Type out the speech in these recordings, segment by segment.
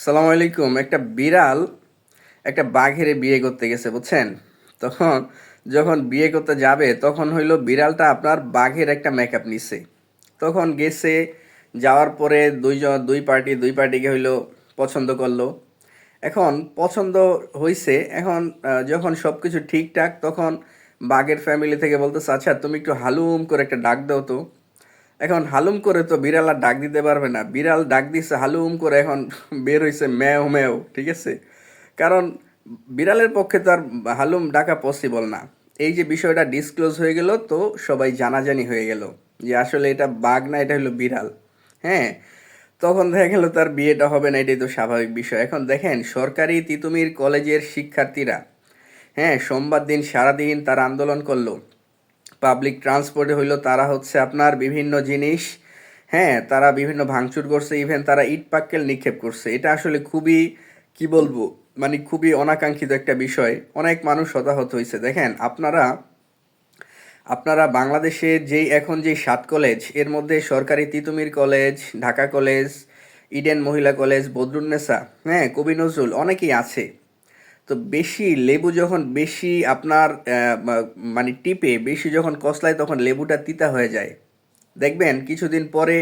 সালাম আলাইকুম। একটা বিড়াল একটা বাঘের বিয়ে করতে গেছে, বুঝছেন? তখন যখন বিয়ে করতে যাবে তখন হইলো বিড়ালটা আপনার বাঘের একটা মেকআপ নিছে। তখন গেছে, যাওয়ার পরে দুই পার্টিকে হইলো পছন্দ করলো। এখন পছন্দ হইছে, এখন যখন সব কিছু ঠিকঠাক তখন বাঘের ফ্যামিলি থেকে বলতেছে, আচ্ছা তুমি একটু হালুম করে একটা ডাক দাও তো। এখন হালুম করে তো বিড়াল আর ডাক দিতে পারবে না, বিড়াল ডাক দিছে হালুম করে, এখন বের হইছে ম্যাও ম্যাও, ঠিক আছে? কারণ বিড়ালের পক্ষে তো আর হালুম ডাকা পসিবল না। এই যে বিষয়টা ডিসক্লোজ হয়ে গেল, তো সবাই জানাজানি হয়ে গেল যে আসলে এটা বাঘ না, এটা হলো বিড়াল। হ্যাঁ, তখন দেখা গেল তার বিয়েটা হবে না, এটাই তো স্বাভাবিক বিষয়। এখন দেখেন, সরকারি তিতুমির কলেজের শিক্ষার্থীরা, হ্যাঁ, সোমবার দিন সারাদিন তারা আন্দোলন করলো। পাবলিক ট্রান্সপোর্টে হইলো তারা হচ্ছে আপনার বিভিন্ন জিনিস, হ্যাঁ, তারা বিভিন্ন ভাঙচুর করছে, ইভেন তারা ইট পাক্কেল নিক্ষেপ করছে। এটা আসলে খুবই, কি বলবো, মানে খুবই অনাকাঙ্ক্ষিত একটা বিষয়। অনেক মানুষ হতাহত হয়েছে। দেখেন, আপনারা আপনারা বাংলাদেশে যেই এখন যেই 7 কলেজ, এর মধ্যে সরকারি Titumir college, Dhaka college, Eden মহিলা কলেজ, বদরুন্নেসা, হ্যাঁ, কবি নজরুল, অনেকেই আছে। তো বেশি লেবু যখন বেশি আপনার মানে টিপে বেশি যখন কসলায় তখন লেবুটা তিতা হয়ে যায়। দেখবেন কিছুদিন পরে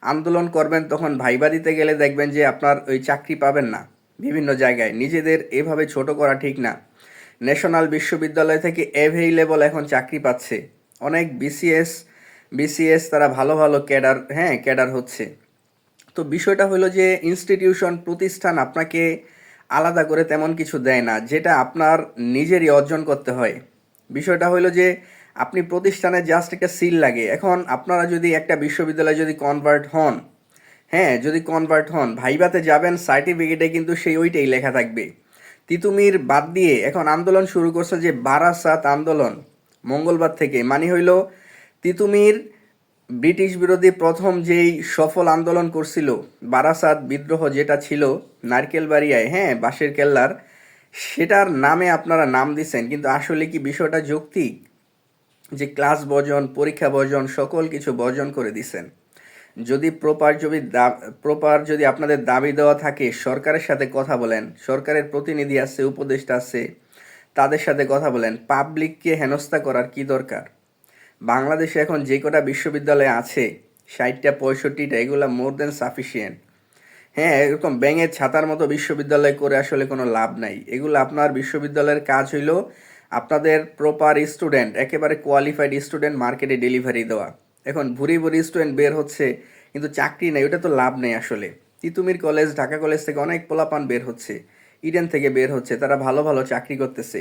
আন্দোলন করবেন, তখন ভাইবা দিতে গেলে দেখবেন যে আপনার ওই চাকরি পাবেন না। বিভিন্ন জায়গায় নিজেদের এভাবে ছোট করা ঠিক না। ন্যাশনাল বিশ্ববিদ্যালয় থেকে অ্যাভেইলেবল এখন চাকরি পাচ্ছে অনেক বিসিএস, তারা ভালো ভালো ক্যাডার, হ্যাঁ, ক্যাডার হচ্ছে। তো বিষয়টা হলো যে ইনস্টিটিউশন, প্রতিষ্ঠান আপনাকে আলাদা করে তেমন কিছু দেয় না, যেটা আপনার নিজেরই অর্জন করতে হয়। বিষয়টা হলো যে আপনি প্রতিষ্ঠানে জাস্ট একটা সিল লাগে। এখন আপনারা যদি একটা বিশ্ববিদ্যালয়ে যদি কনভার্ট হন, হ্যাঁ, যদি কনভার্ট হন, ভাইভাতে যাবেন, সার্টিফিকেটে কিন্তু সেই ওইটাই লেখা থাকবে। তিতুমির বাদ দিয়ে এখন আন্দোলন শুরু করছে যে বারাসাত আন্দোলন, মঙ্গলবার থেকে। মানে হইল তিতুমির ব্রিটিশ বিরোধী প্রথম যেই সফল আন্দোলন করছিল, বারাসাত বিদ্রোহ যেটা ছিল নারকেলবাড়িয়ায়, হ্যাঁ, বাঁশের কেল্লার, সেটার নামে আপনারা নাম দিছেন, কিন্তু আসলে কি বিষয়টা যৌক্তিক? যে ক্লাস বর্জন, পরীক্ষা বর্জন, সকল কিছু বর্জন করে দিছেন। যদি প্রপার যদি আপনাদের দাবি দেওয়া থাকে, সরকারের সাথে কথা বলেন, সরকারের প্রতিনিধি আছে, উপদেষ্টা আছে, তাদের সাথে কথা বলেন। পাবলিককে হেনস্থা করার কি দরকার? বাংলাদেশে এখন যে কটা বিশ্ববিদ্যালয় আছে, 60টা 65টা, এগুলা মোর দেন সাফিসিয়েন্ট। হ্যাঁ, এরকম ব্যাঙের ছাতার মতো বিশ্ববিদ্যালয় করে আসলে কোনো লাভ নাই। এগুলো আপনার বিশ্ববিদ্যালয়ের কাজ হইল আপনাদের প্রপার স্টুডেন্ট, একেবারে কোয়ালিফাইড স্টুডেন্ট মার্কেটে ডেলিভারি দেওয়া। এখন ভুরি ভুরি স্টুডেন্ট বের হচ্ছে, কিন্তু চাকরি নেই, ওটা তো লাভ নেই আসলে। তিতুমির কলেজ, ঢাকা কলেজ থেকে অনেক পোলাপান বের হচ্ছে, ইডেন থেকে বের হচ্ছে, তারা ভালো ভালো চাকরি করতেছে।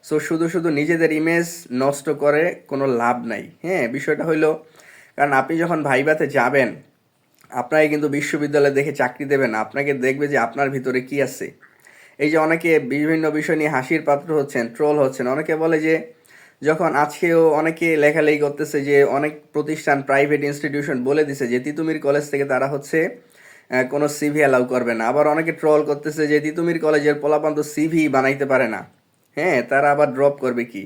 সো শুধু শুধু নিজেদের ইমেজ নষ্ট করে কোনো লাভ নাই। হ্যাঁ, বিষয়টা হইলো, কারণ আপনি যখন ভাইভাতে যাবেন, আপনাকে কিন্তু বিশ্ববিদ্যালয়ে দেখে চাকরি দেবে না, আপনাকে দেখবে যে আপনার ভিতরে কি আছে। এই যে অনেকে বিভিন্ন বিষয় নিয়ে হাসির পাত্র হচ্ছেন, ট্রোল হচ্ছেন, অনেকে বলে যে, যখন আজকেও অনেকে লেখালেখি করতেছে যে অনেক প্রতিষ্ঠান, প্রাইভেট ইনস্টিটিউশন বলে দিছে যে তিতুমির কলেজ থেকে তারা হচ্ছে কোনো সিভি অ্যালাউ করবে না। আবার অনেকে ট্রল করতেছে যে তিতুমির কলেজের পোলাপান তো সিভি বানাইতে পারে না, হ্যাঁ, তারা আবার ড্রপ করবে কি?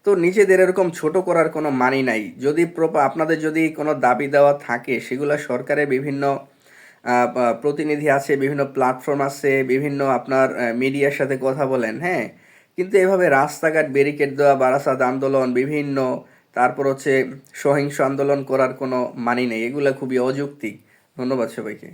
তো নিজেদের এরকম ছোট করার কোনো মানি নাই। যদি আপনাদের যদি কোনো দাবি দেওয়া থাকে, সেগুলো সরকারের বিভিন্ন প্রতিনিধি আছে, বিভিন্ন প্ল্যাটফর্ম আছে, বিভিন্ন আপনার মিডিয়ার সাথে কথা বলেন, হ্যাঁ। কিন্তু এভাবে রাস্তাঘাট ব্যারিকেড দেওয়া, বারাসাত আন্দোলন, বিভিন্ন, তারপর হচ্ছে সহিংস আন্দোলন করার কোনো মানি নেই। এগুলো খুবই অযৌক্তিক। ধন্যবাদ সবাইকে।